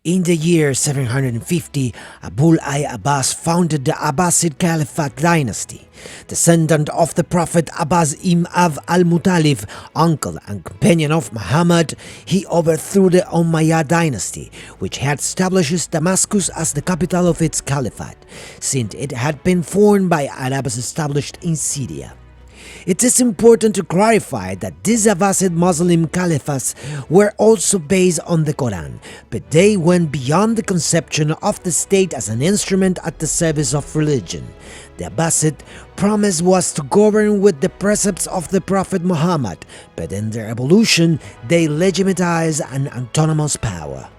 In the year 750, al-Abbas founded the Abbasid Caliphate dynasty. Descendant of the Prophet Abbas ibn al-Muttalib, uncle and companion of Muhammad, he overthrew the Umayyad dynasty, which had established Damascus as the capital of its caliphate, since it had been formed by al-Abbas established in Syria. It is important to clarify that these Abbasid Muslim caliphs were also based on the Quran, but they went beyond the conception of the state as an instrument at the service of religion. The Abbasid promise was to govern with the precepts of the Prophet Muhammad, but in their evolution they legitimized an autonomous power.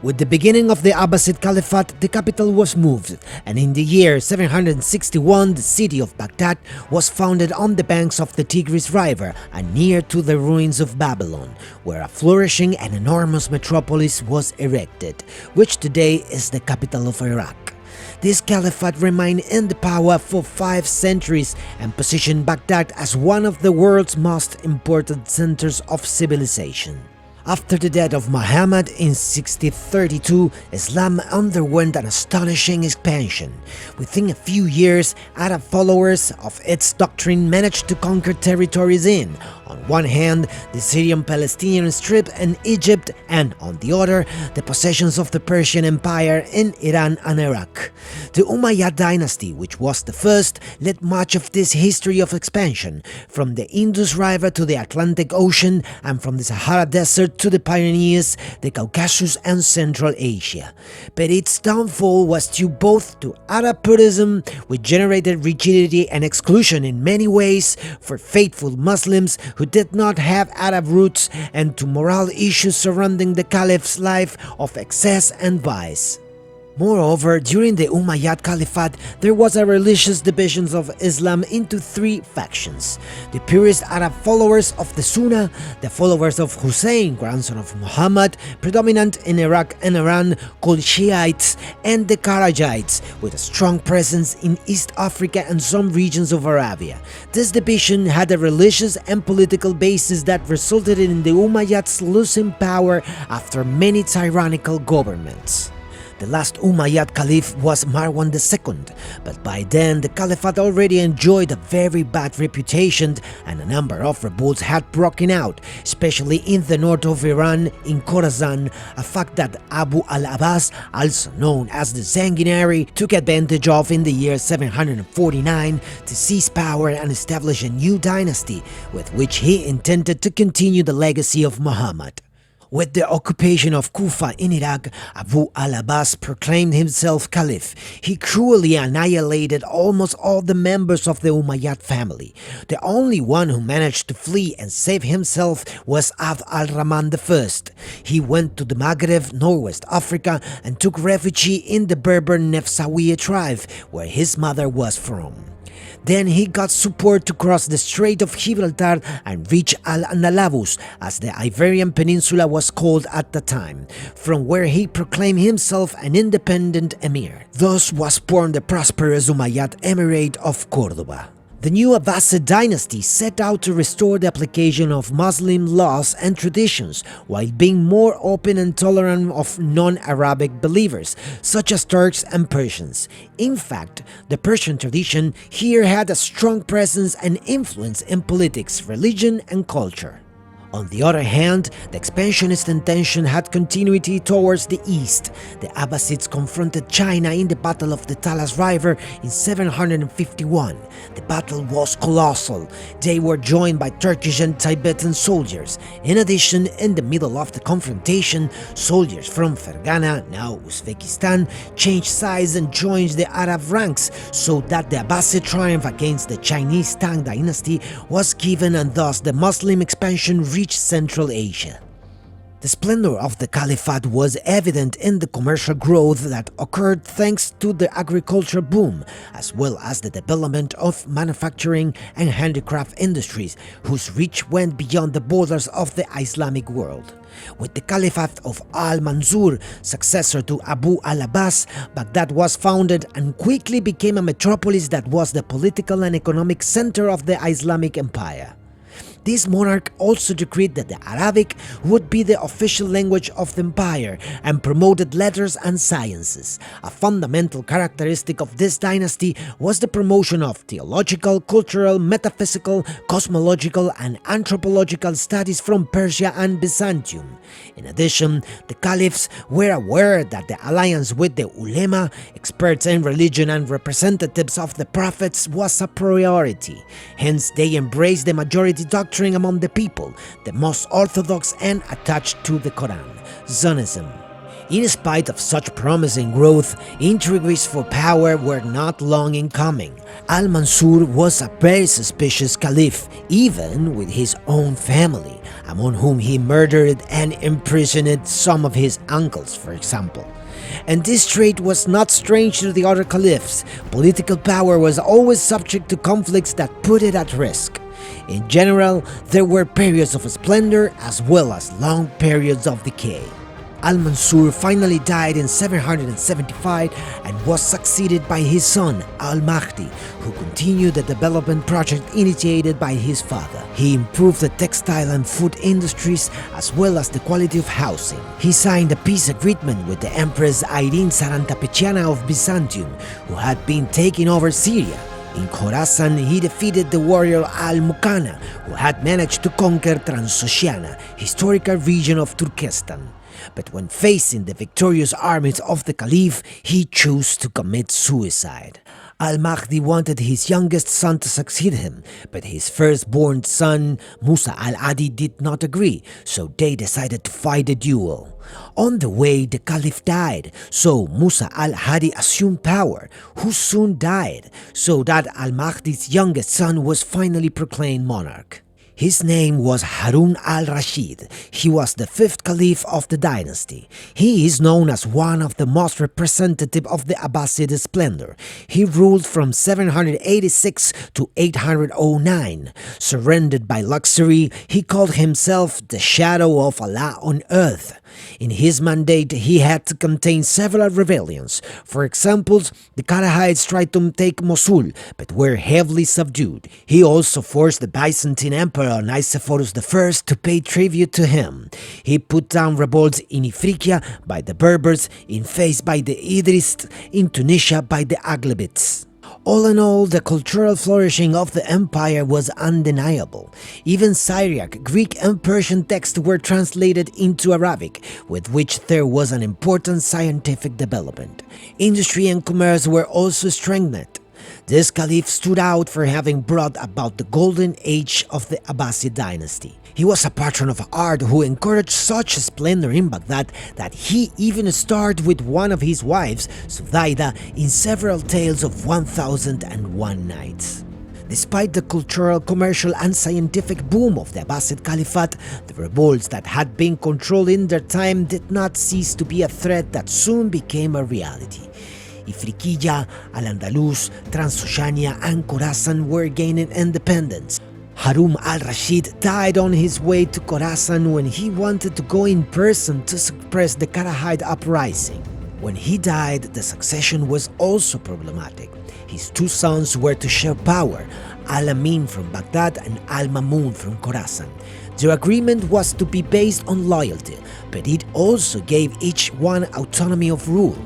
With the beginning of the Abbasid Caliphate, the capital was moved, and in the year 761 the city of Baghdad was founded on the banks of the Tigris River and near to the ruins of Babylon, where a flourishing and enormous metropolis was erected, which today is the capital of Iraq. This caliphate remained in the power for 5 centuries and positioned Baghdad as one of the world's most important centers of civilization. After the death of Muhammad in 632, Islam underwent an astonishing expansion. Within a few years, Arab followers of its doctrine managed to conquer territories in, on one hand, the Syrian-Palestinian Strip and Egypt, and on the other, the possessions of the Persian Empire in Iran and Iraq. The Umayyad dynasty, which was the first, led much of this history of expansion, from the Indus River to the Atlantic Ocean and from the Sahara Desert to the Pyrenees, the Caucasus and Central Asia. But its downfall was due both to Arab purism, which generated rigidity and exclusion in many ways for faithful Muslims who did not have Arab roots, and to moral issues surrounding the caliph's life of excess and vice. Moreover, during the Umayyad Caliphate, there was a religious division of Islam into 3 factions: the purist Arab followers of the Sunnah, the followers of Hussein, grandson of Muhammad, predominant in Iraq and Iran, called Shiites, and the Kharijites, with a strong presence in East Africa and some regions of Arabia. This division had a religious and political basis that resulted in the Umayyads losing power after many tyrannical governments. The last Umayyad Caliph was Marwan II, but by then the Caliphate already enjoyed a very bad reputation and a number of revolts had broken out, especially in the north of Iran, in Khorasan, a fact that Abu al-Abbas, also known as the Sanguinary, took advantage of in the year 749 to seize power and establish a new dynasty with which he intended to continue the legacy of Muhammad. With the occupation of Kufa in Iraq, Abu al-Abbas proclaimed himself caliph. He cruelly annihilated almost all the members of the Umayyad family. The only one who managed to flee and save himself was Abd al-Rahman I. He went to the Maghreb, Northwest Africa, and took refuge in the Berber Nefsawiya tribe, where his mother was from. Then he got support to cross the Strait of Gibraltar and reach Al-Andalus, as the Iberian Peninsula was called at the time, from where he proclaimed himself an independent emir. Thus was born the prosperous Umayyad Emirate of Córdoba. The new Abbasid dynasty set out to restore the application of Muslim laws and traditions while being more open and tolerant of non-Arabic believers, such as Turks and Persians. In fact, the Persian tradition here had a strong presence and influence in politics, religion, and culture. On the other hand, the expansionist intention had continuity towards the east. The Abbasids confronted China in the Battle of the Talas River in 751. The battle was colossal. They were joined by Turkish and Tibetan soldiers. In addition, in the middle of the confrontation, soldiers from Fergana, now Uzbekistan, changed sides and joined the Arab ranks, so that the Abbasid triumph against the Chinese Tang dynasty was given, and thus the Muslim expansion reached Central Asia. The splendor of the Caliphate was evident in the commercial growth that occurred thanks to the agriculture boom, as well as the development of manufacturing and handicraft industries, whose reach went beyond the borders of the Islamic world. With the Caliphate of al-Mansur, successor to Abu al-Abbas, Baghdad was founded and quickly became a metropolis that was the political and economic center of the Islamic Empire. This monarch also decreed that the Arabic would be the official language of the empire and promoted letters and sciences. A fundamental characteristic of this dynasty was the promotion of theological, cultural, metaphysical, cosmological, and anthropological studies from Persia and Byzantium. In addition, the caliphs were aware that the alliance with the ulema, experts in religion and representatives of the prophets, was a priority. Hence, they embraced the majority doctrine among the people, the most orthodox and attached to the Quran, Sunnism. In spite of such promising growth, intrigues for power were not long in coming. Al-Mansur was a very suspicious caliph, even with his own family, among whom he murdered and imprisoned some of his uncles, for example. And this trait was not strange to the other caliphs. Political power was always subject to conflicts that put it at risk. In general, there were periods of splendor as well as long periods of decay. Al-Mansur finally died in 775 and was succeeded by his son, Al-Mahdi, who continued the development project initiated by his father. He improved the textile and food industries as well as the quality of housing. He signed a peace agreement with the Empress Irene Sarantapetiana of Byzantium, who had been taking over Syria. In Khorasan, he defeated the warrior Al-Muqanna, who had managed to conquer Transoxiana, historical region of Turkestan. But when facing the victorious armies of the Caliph, he chose to commit suicide. Al-Mahdi wanted his youngest son to succeed him, but his firstborn son, Musa al-Adi, did not agree, so they decided to fight a duel. On the way, the Caliph died, so Musa al-Hadi assumed power, who soon died, so that Al-Mahdi's youngest son was finally proclaimed monarch. His name was Harun al-Rashid. He was the fifth caliph of the dynasty. He is known as one of the most representative of the Abbasid splendor. He ruled from 786 to 809. Surrounded by luxury, he called himself the shadow of Allah on earth. In his mandate, he had to contain several rebellions. For example, the Karahites tried to take Mosul, but were heavily subdued. He also forced the Byzantine Emperor Nicephorus I to pay tribute to him. He put down revolts in Ifriqiya by the Berbers, in Fez by the Idrists, in Tunisia by the Aghlabids. All in all, the cultural flourishing of the empire was undeniable. Even Syriac, Greek and Persian texts were translated into Arabic, with which there was an important scientific development. Industry and commerce were also strengthened. This caliph stood out for having brought about the golden age of the Abbasid dynasty. He was a patron of art who encouraged such splendor in Baghdad that he even starred with one of his wives, Sudaida, in several tales of 1001 Nights. Despite the cultural, commercial, and scientific boom of the Abbasid Caliphate, the revolts that had been controlled in their time did not cease to be a threat that soon became a reality. Ifriqiya, Al-Andalus, Transoxiana, and Khorasan were gaining independence. Harun al-Rashid died on his way to Khorasan when he wanted to go in person to suppress the Karahide uprising. When he died, the succession was also problematic. His two sons were to share power, Al-Amin from Baghdad and Al-Mamun from Khorasan. Their agreement was to be based on loyalty, but it also gave each one autonomy of rule.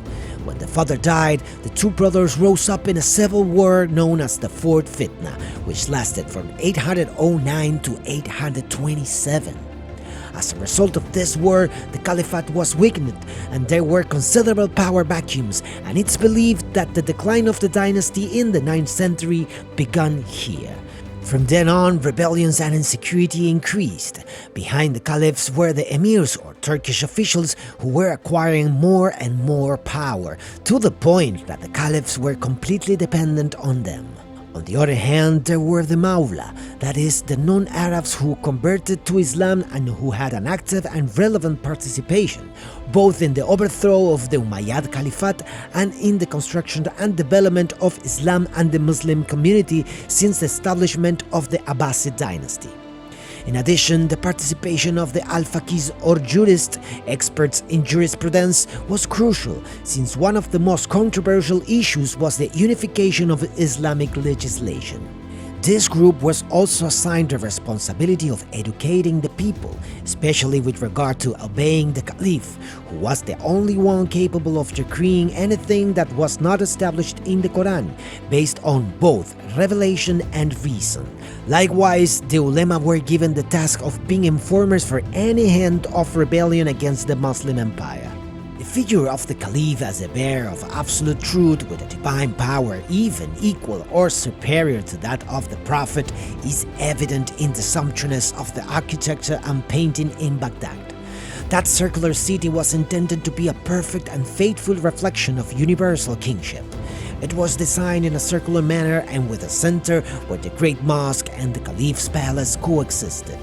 When the father died, the two brothers rose up in a civil war known as the Fourth Fitna, which lasted from 809 to 827. As a result of this war, the caliphate was weakened and there were considerable power vacuums, and it's believed that the decline of the dynasty in the 9th century began here. From then on, rebellions and insecurity increased. Behind the caliphs were the emirs or Turkish officials who were acquiring more and more power, to the point that the caliphs were completely dependent on them. On the other hand, there were the Mawla, that is, the non-Arabs who converted to Islam and who had an active and relevant participation, both in the overthrow of the Umayyad Caliphate and in the construction and development of Islam and the Muslim community since the establishment of the Abbasid dynasty. In addition, the participation of the al-Faqihs or jurists, experts in jurisprudence, was crucial, since one of the most controversial issues was the unification of Islamic legislation. This group was also assigned the responsibility of educating the people, especially with regard to obeying the Caliph, who was the only one capable of decreeing anything that was not established in the Quran, based on both revelation and reason. Likewise, the ulema were given the task of being informers for any hint of rebellion against the Muslim Empire. The figure of the Caliph as a bearer of absolute truth with a divine power even equal or superior to that of the Prophet is evident in the sumptuousness of the architecture and painting in Baghdad. That circular city was intended to be a perfect and faithful reflection of universal kingship. It was designed in a circular manner and with a center where the great mosque and the Caliph's palace coexisted.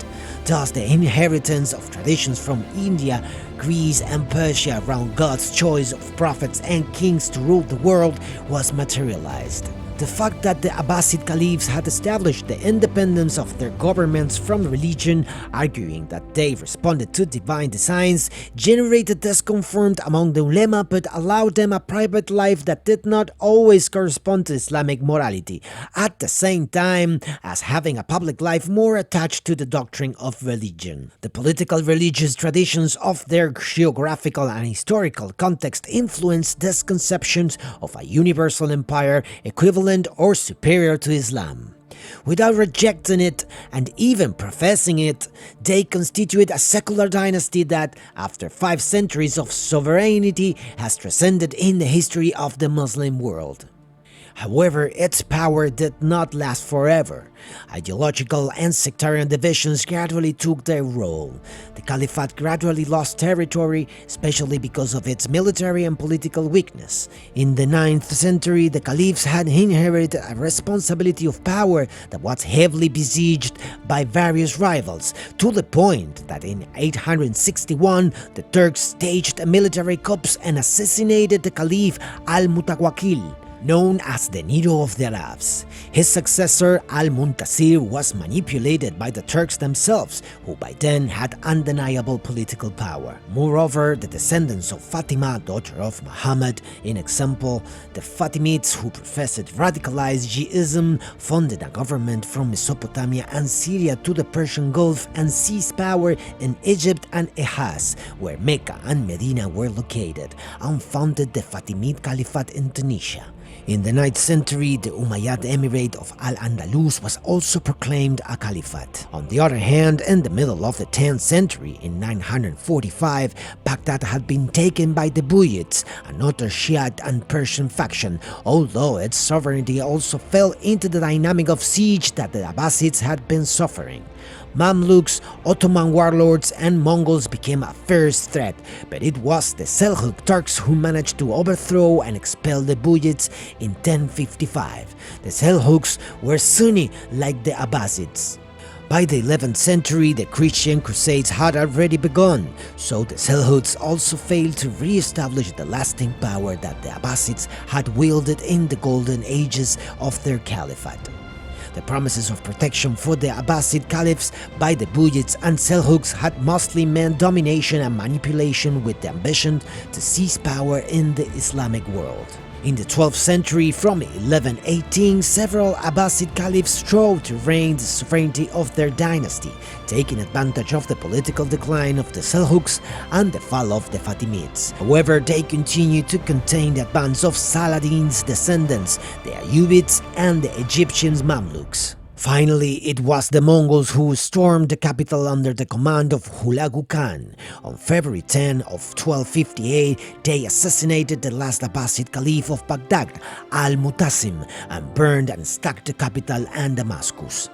Thus, the inheritance of traditions from India, Greece and Persia around God's choice of prophets and kings to rule the world was materialized. The fact that the Abbasid Caliphs had established the independence of their governments from religion, arguing that they responded to divine designs, generated discomfort among the ulema but allowed them a private life that did not always correspond to Islamic morality, at the same time as having a public life more attached to the doctrine of religion. The political religious traditions of their geographical and historical context influenced these conceptions of a universal empire equivalent or superior to Islam. Without rejecting it and even professing it, they constitute a secular dynasty that, after 5 centuries of sovereignty, has transcended in the history of the Muslim world. However, its power did not last forever. Ideological and sectarian divisions gradually took their role. The Caliphate gradually lost territory, especially because of its military and political weakness. In the 9th century, the Caliphs had inherited a responsibility of power that was heavily besieged by various rivals, to the point that in 861, the Turks staged a military coup and assassinated the Caliph al-Mutawakkil, known as the Nero of the Arabs. His successor, al-Muntasir, was manipulated by the Turks themselves, who by then had undeniable political power. Moreover, the descendants of Fatima, daughter of Muhammad, in example, the Fatimids who professed radicalized Shiism, funded a government from Mesopotamia and Syria to the Persian Gulf and seized power in Egypt and Hejaz, where Mecca and Medina were located, and founded the Fatimid Caliphate in Tunisia. In the 9th century, the Umayyad Emirate of Al-Andalus was also proclaimed a caliphate. On the other hand, in the middle of the 10th century, in 945, Baghdad had been taken by the Buyids, another Shiite and Persian faction, although its sovereignty also fell into the dynamic of siege that the Abbasids had been suffering. Mamluks, Ottoman warlords and Mongols became a first threat, but it was the Seljuk Turks who managed to overthrow and expel the Buyids in 1055. The Seljuks were Sunni like the Abbasids. By the 11th century, the Christian Crusades had already begun, so the Seljuks also failed to re-establish the lasting power that the Abbasids had wielded in the golden ages of their caliphate. The promises of protection for the Abbasid Caliphs by the Buyids and Seljuks had mostly meant domination and manipulation with the ambition to seize power in the Islamic world. In the 12th century, from 1118, several Abbasid Caliphs strove to regain the sovereignty of their dynasty, taking advantage of the political decline of the Seljuks and the fall of the Fatimids. However, they continued to contain the advance of Saladin's descendants, the Ayyubids and the Egyptian Mamluks. Finally, it was the Mongols who stormed the capital under the command of Hulagu Khan. On February 10 of 1258, they assassinated the last Abbasid Caliph of Baghdad, al-Mutasim, and burned and sacked the capital and Damascus.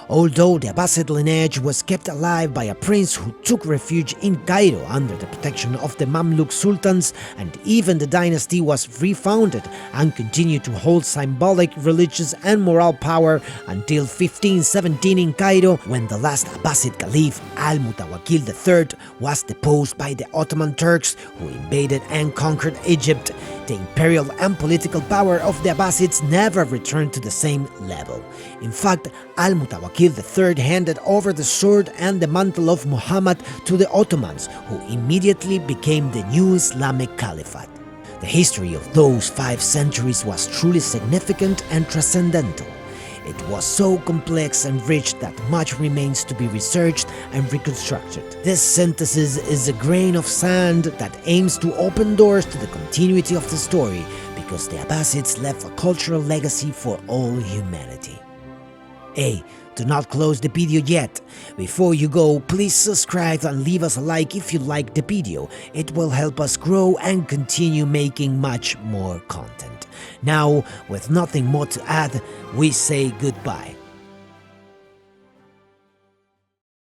Although the Abbasid lineage was kept alive by a prince who took refuge in Cairo under the protection of the Mamluk sultans, and even the dynasty was refounded and continued to hold symbolic, religious and moral power until 1517 in Cairo, when the last Abbasid Caliph, al-Mutawakkil III, was deposed by the Ottoman Turks, who invaded and conquered Egypt. The imperial and political power of the Abbasids never returned to the same level. In fact, al-Mutawakkil III handed over the sword and the mantle of Muhammad to the Ottomans, who immediately became the new Islamic Caliphate. The history of those 5 centuries was truly significant and transcendental. It was so complex and rich that much remains to be researched and reconstructed. This synthesis is a grain of sand that aims to open doors to the continuity of the story, because the Abbasids left a cultural legacy for all humanity. Hey, do not close the video yet. Before you go, please subscribe and leave us a like if you liked the video. It will help us grow and continue making much more content. Now, with nothing more to add, we say goodbye.